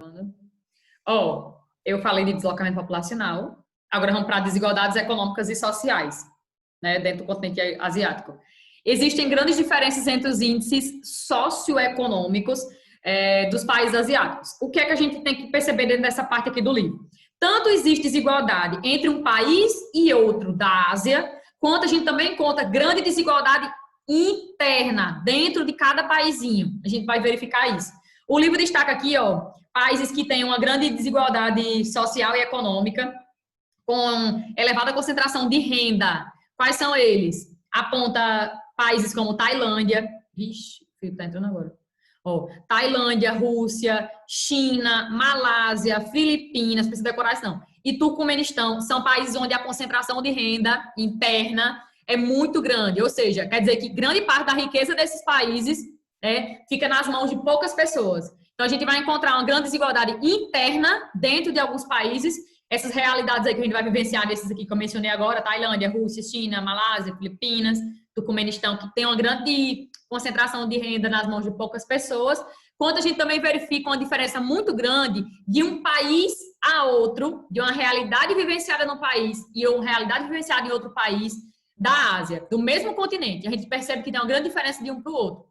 falando. Ó, eu falei de deslocamento populacional, agora vamos para desigualdades econômicas e sociais, né, dentro do continente asiático. Existem grandes diferenças entre os índices socioeconômicos dos países asiáticos. O que é que a gente tem que perceber dentro dessa parte aqui do livro? Tanto existe desigualdade entre um país e outro da Ásia, quanto a gente também encontra grande desigualdade interna dentro de cada paizinho. A gente vai verificar isso. O livro destaca aqui, ó, países que têm uma grande desigualdade social e econômica, com elevada concentração de renda. Quais são eles? Aponta países como Tailândia, vixe, o filho tá entrando agora. Ó, Tailândia, Rússia, China, Malásia, Filipinas, precisa decorar isso não, e Turcomenistão, são países onde a concentração de renda interna é muito grande, ou seja, quer dizer que grande parte da riqueza desses países fica nas mãos de poucas pessoas. Então, a gente vai encontrar uma grande desigualdade interna dentro de alguns países. Essas realidades aí que a gente vai vivenciar, desses aqui que eu mencionei agora, Tailândia, Rússia, China, Malásia, Filipinas, Turcomenistão, que tem uma grande concentração de renda nas mãos de poucas pessoas, quanto a gente também verifica uma diferença muito grande de um país a outro, de uma realidade vivenciada no país e uma realidade vivenciada em outro país da Ásia, do mesmo continente. A gente percebe que tem uma grande diferença de um para o outro.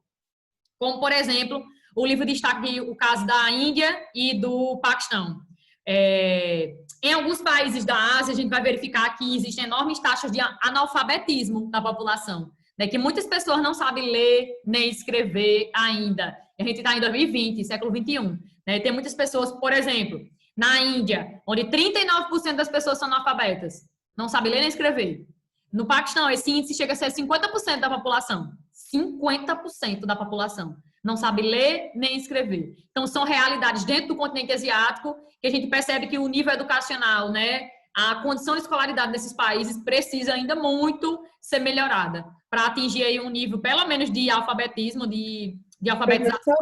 Como, por exemplo, o livro destaca o caso da Índia e do Paquistão. Em alguns países da Ásia, a gente vai verificar que existem enormes taxas de analfabetismo da população, né? Que muitas pessoas não sabem ler nem escrever ainda. A gente está em 2020, século 21. Né? Tem muitas pessoas, por exemplo, na Índia, onde 39% das pessoas são analfabetas, não sabem ler nem escrever. No Paquistão, esse índice chega a ser 50% da população. 50% da população não sabe ler nem escrever. Então, são realidades dentro do continente asiático que a gente percebe que o nível educacional, né, a condição de escolaridade desses países precisa ainda muito ser melhorada para atingir aí um nível, pelo menos, de alfabetismo, de alfabetização.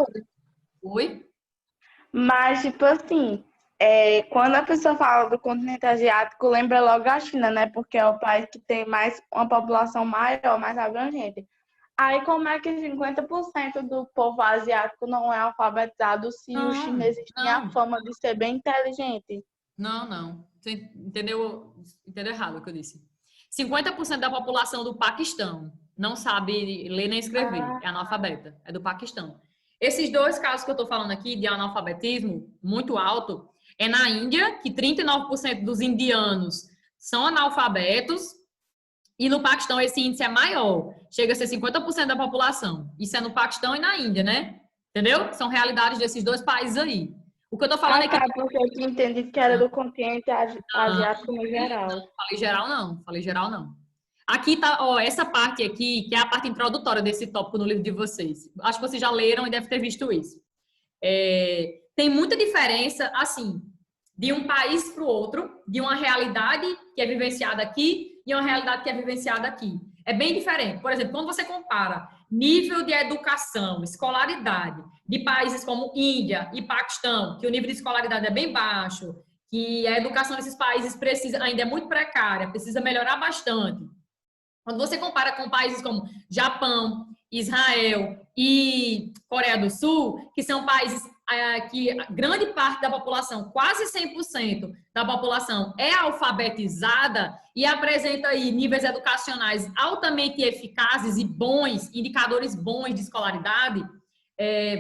Oi? Mas, tipo assim, quando a pessoa fala do continente asiático, lembra logo a China, né? Porque é o país que tem uma população maior, mais abrangente. Aí, como é que 50% do povo asiático não é alfabetizado se os chineses têm a fama de ser bem inteligente? Não. Você entendeu errado o que eu disse. 50% da população do Paquistão não sabe ler nem escrever, é analfabeta, é do Paquistão. Esses dois casos que eu estou falando aqui de analfabetismo muito alto, é na Índia, que 39% dos indianos são analfabetos, e no Paquistão esse índice é maior, chega a ser 50% da população. Isso é no Paquistão e na Índia, né? Entendeu? São realidades desses dois países aí. O que eu tô falando é que... porque eu tinha entendido que era do continente asiático no geral. Não, falei geral não. Aqui tá, ó, essa parte aqui, que é a parte introdutória desse tópico no livro de vocês. Acho que vocês já leram e devem ter visto isso. Tem muita diferença, assim, de um país para o outro, de uma realidade que é vivenciada aqui e uma realidade que é vivenciada aqui. É bem diferente. Por exemplo, quando você compara nível de educação, escolaridade, de países como Índia e Paquistão, que o nível de escolaridade é bem baixo, que a educação desses países ainda é muito precária, precisa melhorar bastante. Quando você compara com países como Japão, Israel e Coreia do Sul, que são países que grande parte da população, quase 100% da população é alfabetizada e apresenta aí níveis educacionais altamente eficazes e bons, indicadores bons de escolaridade,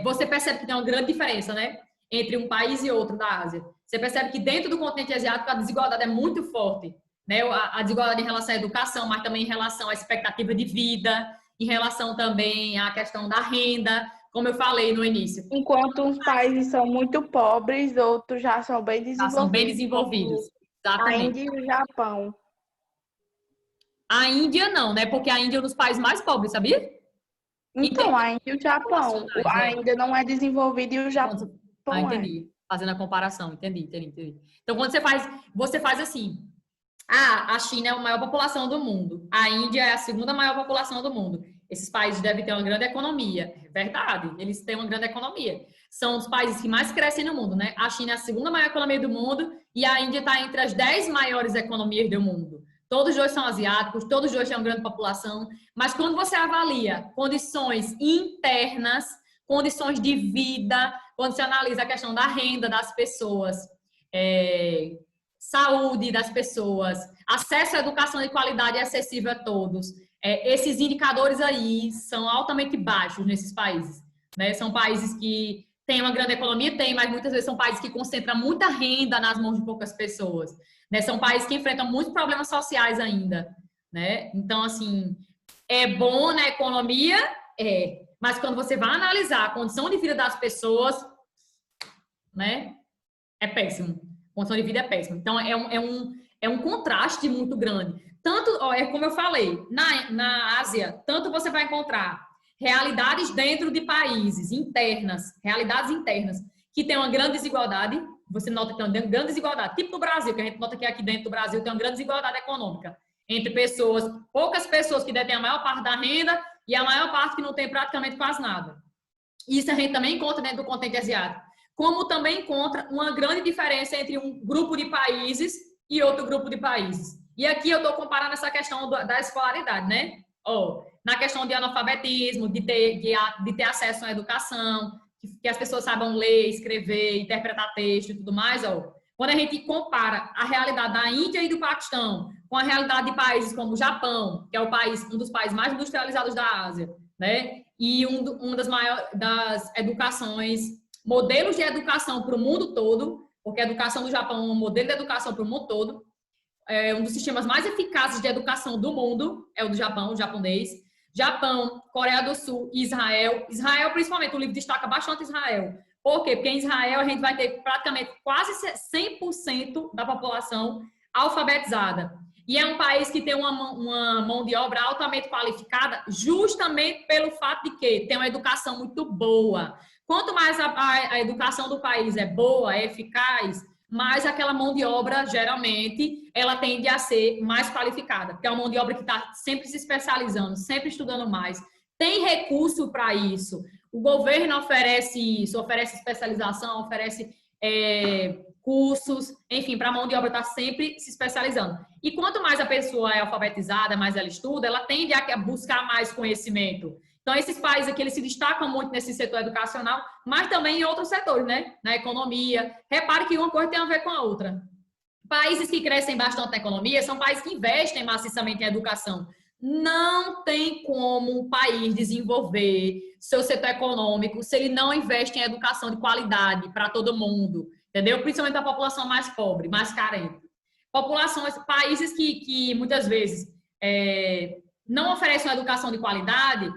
você percebe que tem uma grande diferença, né, entre um país e outro da Ásia. Você percebe que dentro do continente asiático a desigualdade é muito forte, né, a desigualdade em relação à educação, mas também em relação à expectativa de vida, em relação também à questão da renda, como eu falei no início. Enquanto uns países são muito pobres, outros já são bem desenvolvidos. Já são bem desenvolvidos, exatamente. A Índia e o Japão. A Índia não, né? Porque a Índia é um dos países mais pobres, sabia? Então, a Índia e o Japão. A Índia não é desenvolvida e o Japão entendi. Fazendo a comparação, entendi. Então, quando você faz assim, a China é a maior população do mundo, a Índia é a segunda maior população do mundo. Esses países devem ter uma grande economia. É verdade, eles têm uma grande economia. São os países que mais crescem no mundo, né? A China é a segunda maior economia do mundo e a Índia está entre as 10 maiores economias do mundo. Todos os dois são asiáticos, todos os dois têm uma grande população, mas quando você avalia condições internas, condições de vida, quando se analisa a questão da renda das pessoas, saúde das pessoas, acesso à educação de qualidade e acessível a todos, esses indicadores aí são altamente baixos nesses países, né? São países que têm uma grande economia, mas muitas vezes são países que concentram muita renda nas mãos de poucas pessoas, né? São países que enfrentam muitos problemas sociais ainda, né? Então, assim, é bom na economia, mas quando você vai analisar a condição de vida das pessoas, né, é péssimo. A condição de vida é péssima. Então, é um contraste muito grande. Tanto, como eu falei, na Ásia, tanto você vai encontrar realidades dentro de países internas, realidades internas, que tem uma grande desigualdade, você nota que tem uma grande desigualdade, tipo no Brasil, que a gente nota que aqui dentro do Brasil tem uma grande desigualdade econômica entre pessoas, poucas pessoas que detêm a maior parte da renda e a maior parte que não tem praticamente quase nada. Isso a gente também encontra dentro do continente asiático. Como também encontra uma grande diferença entre um grupo de países e outro grupo de países. E aqui eu estou comparando essa questão da escolaridade, né? Na questão de analfabetismo, de ter acesso à educação, que as pessoas saibam ler, escrever, interpretar texto e tudo mais, quando a gente compara a realidade da Índia e do Paquistão com a realidade de países como o Japão, que é um dos países mais industrializados da Ásia, né? E uma das maiores das educações, modelos de educação para o mundo todo, porque a educação do Japão é um modelo de educação para o mundo todo, um dos sistemas mais eficazes de educação do mundo é o do Japão, o japonês. Japão, Coreia do Sul e Israel. Israel, principalmente, o livro destaca bastante Israel. Por quê? Porque em Israel a gente vai ter praticamente quase 100% da população alfabetizada. E é um país que tem uma mão de obra altamente qualificada, justamente pelo fato de que tem uma educação muito boa. Quanto mais a educação do país é boa, é eficaz, mais aquela mão de obra, geralmente, ela tende a ser mais qualificada, porque é uma mão de obra que está sempre se especializando, sempre estudando mais. Tem recurso para isso. O governo oferece isso, oferece especialização, oferece cursos, enfim, para a mão de obra estar sempre se especializando. E quanto mais a pessoa é alfabetizada, mais ela estuda, ela tende a buscar mais conhecimento. Então, esses países aqui, eles se destacam muito nesse setor educacional, mas também em outros setores, né? Na economia. Repare que uma coisa tem a ver com a outra. Países que crescem bastante na economia são países que investem maciçamente em educação. Não tem como um país desenvolver seu setor econômico se ele não investe em educação de qualidade para todo mundo, entendeu? Principalmente a população mais pobre, mais carente. Países que muitas vezes não oferecem uma educação de qualidade,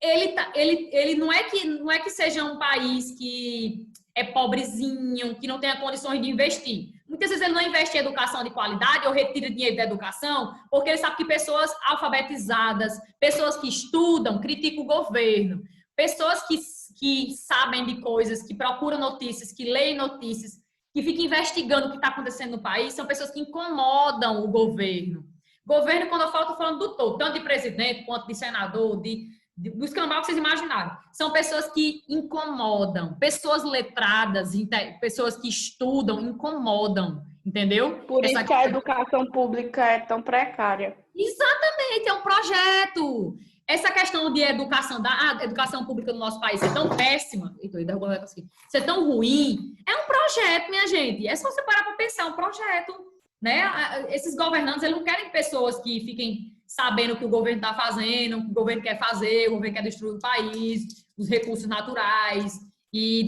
ele não é que seja um país que é pobrezinho, que não tenha condições de investir. Muitas vezes ele não investe em educação de qualidade ou retira dinheiro da educação porque ele sabe que pessoas alfabetizadas, pessoas que estudam, criticam o governo, pessoas que sabem de coisas, que procuram notícias, que leem notícias, que ficam investigando o que está acontecendo no país, são pessoas que incomodam o governo. Governo, quando eu falo, estou falando do todo, tanto de presidente quanto de senador, dos cambal que vocês imaginaram. São pessoas que incomodam, pessoas letradas, pessoas que estudam, incomodam, entendeu? Por isso que a educação pública é tão precária. Exatamente, é um projeto. Essa questão de educação, da educação pública no nosso país ser tão péssima, ser tão ruim, é um projeto, minha gente. É só você parar para pensar, é um projeto, né? Esses governantes, eles não querem pessoas que fiquem sabendo o que o governo está fazendo, o que o governo quer fazer, o governo quer destruir o país, os recursos naturais e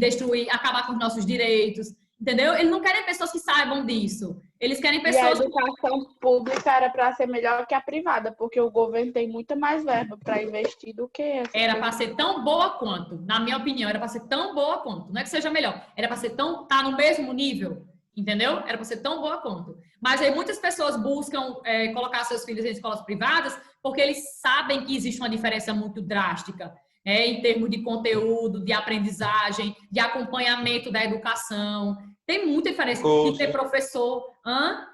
acabar com os nossos direitos, entendeu? Eles não querem pessoas que saibam disso. Eles querem pessoas... E a educação pública era para ser melhor que a privada, porque o governo tem muita mais verba para investir do que essa. Era para ser tão boa quanto, na minha opinião, era para ser tão boa quanto. Não é que seja melhor, era para ser tá no mesmo nível, entendeu? Era para ser tão boa quanto. Mas aí muitas pessoas buscam colocar seus filhos em escolas privadas porque eles sabem que existe uma diferença muito drástica em termos de conteúdo, de aprendizagem, de acompanhamento da educação. Tem muita diferença de ter professor... A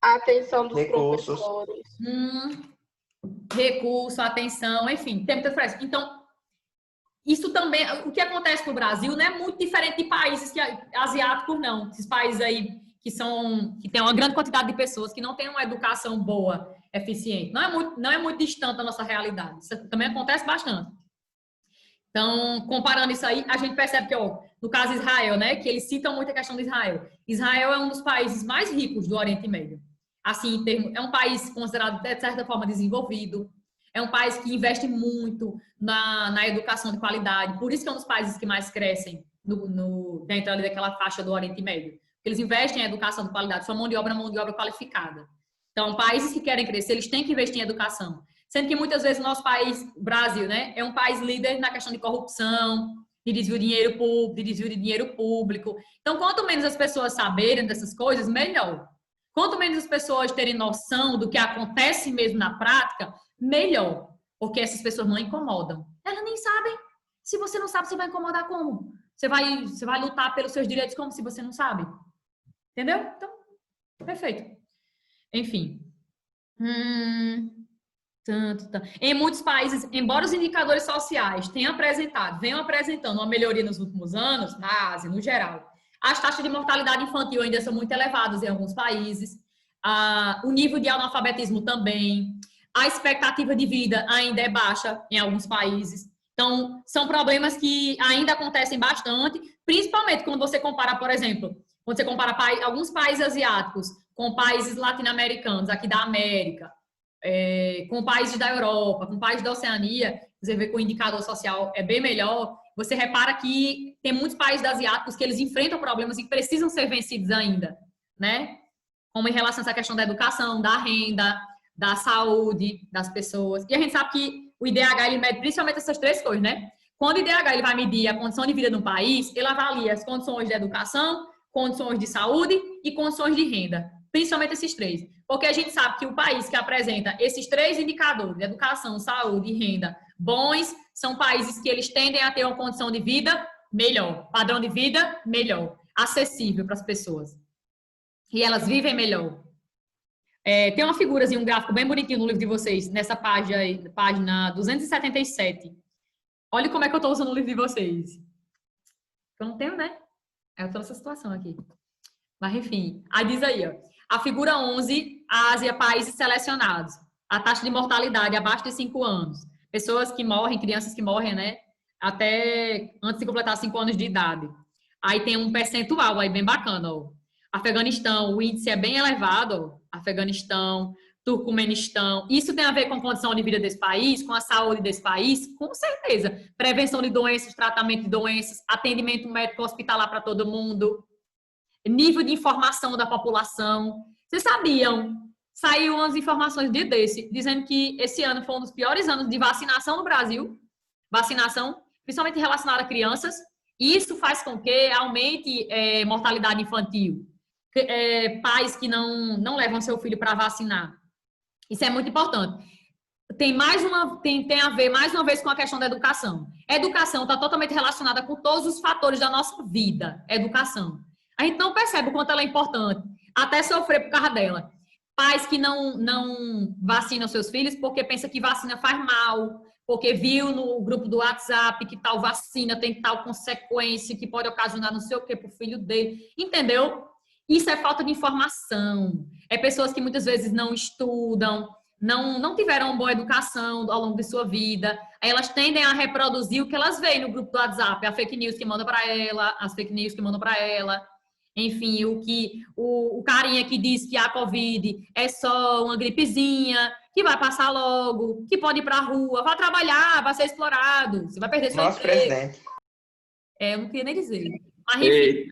atenção dos professores. Recurso, atenção, enfim, tem muita diferença. Então, isso também, o que acontece no Brasil não é muito diferente de países asiáticos, não. Esses países aí que tem uma grande quantidade de pessoas que não têm uma educação boa, eficiente. Não é muito distante da nossa realidade. Isso também acontece bastante. Então, comparando isso aí, a gente percebe que no caso Israel, né, que eles citam muito a questão de Israel. Israel é um dos países mais ricos do Oriente Médio. Assim, em termos, é um país considerado, de certa forma, desenvolvido. É um país que investe muito na educação de qualidade. Por isso que é um dos países que mais crescem dentro ali daquela faixa do Oriente Médio. Eles investem em educação de qualidade. Sua mão de obra é mão de obra qualificada. Então, países que querem crescer, eles têm que investir em educação. Sendo que muitas vezes o nosso país, o Brasil, né, é um país líder na questão de corrupção, de desvio de dinheiro público. Então, quanto menos as pessoas saberem dessas coisas, melhor. Quanto menos as pessoas terem noção do que acontece mesmo na prática, melhor. Porque essas pessoas não incomodam. Elas nem sabem. Se você não sabe, você vai incomodar como? Você vai lutar pelos seus direitos como se você não sabe? Entendeu? Então, perfeito. Enfim. Em muitos países, embora os indicadores sociais venham apresentando uma melhoria nos últimos anos, na Ásia, no geral, as taxas de mortalidade infantil ainda são muito elevadas em alguns países, o nível de analfabetismo também, a expectativa de vida ainda é baixa em alguns países. Então, são problemas que ainda acontecem bastante, principalmente quando você compara, por exemplo, quando você compara alguns países asiáticos com países latino-americanos, aqui da América, com países da Europa, com países da Oceania, você vê que o indicador social é bem melhor. Você repara que tem muitos países asiáticos que eles enfrentam problemas e precisam ser vencidos ainda, né? Como em relação a essa questão da educação, da renda, da saúde das pessoas. E a gente sabe que o IDH, ele mede principalmente essas três coisas, né? Quando o IDH ele vai medir a condição de vida de um país, ele avalia as condições de educação, condições de saúde e condições de renda. Principalmente esses três. Porque a gente sabe que o país que apresenta esses três indicadores, educação, saúde e renda, bons, são países que eles tendem a ter uma condição de vida melhor, padrão de vida melhor, acessível para as pessoas. E elas vivem melhor. Tem uma figurazinha, um gráfico bem bonitinho no livro de vocês, nessa página 277. Olha como é que eu estou usando o livro de vocês. Eu não tenho, né? Eu estou nessa situação aqui. Mas, enfim. Aí diz aí, ó. A figura 11, Ásia, países selecionados. A taxa de mortalidade abaixo de 5 anos. Pessoas que morrem, crianças que morrem, né? Até antes de completar 5 anos de idade. Aí tem um percentual aí bem bacana, ó. Afeganistão, o índice é bem elevado, ó. Afeganistão, Turcomenistão. Isso tem a ver com a condição de vida desse país, com a saúde desse país? Com certeza. Prevenção de doenças, tratamento de doenças, atendimento médico hospitalar para todo mundo. Nível de informação da população. Vocês sabiam? Saiu umas informações dizendo que esse ano foi um dos piores anos de vacinação no Brasil. Vacinação, principalmente relacionada a crianças. E isso faz com que aumente mortalidade infantil. Pais que não levam seu filho para vacinar. Isso é muito importante. Tem a ver, mais uma vez, com a questão da educação. A educação está totalmente relacionada com todos os fatores da nossa vida. Educação. A gente não percebe o quanto ela é importante, até sofrer por causa dela. Pais que não vacinam seus filhos porque pensa que vacina faz mal, porque viu no grupo do WhatsApp que tal vacina tem tal consequência que pode ocasionar não sei o que para o filho dele. Entendeu? Isso é falta de informação. É pessoas que muitas vezes não estudam, não tiveram uma boa educação ao longo de sua vida. Aí elas tendem a reproduzir o que elas veem no grupo do WhatsApp, a fake news que manda para ela, as fake news que mandam para ela. Enfim, o carinha que diz que a Covid é só uma gripezinha, que vai passar logo, que pode ir para a rua, vai trabalhar, vai ser explorado, você vai perder seu Nosso emprego. presidente. Eu não queria nem dizer. Mas, enfim.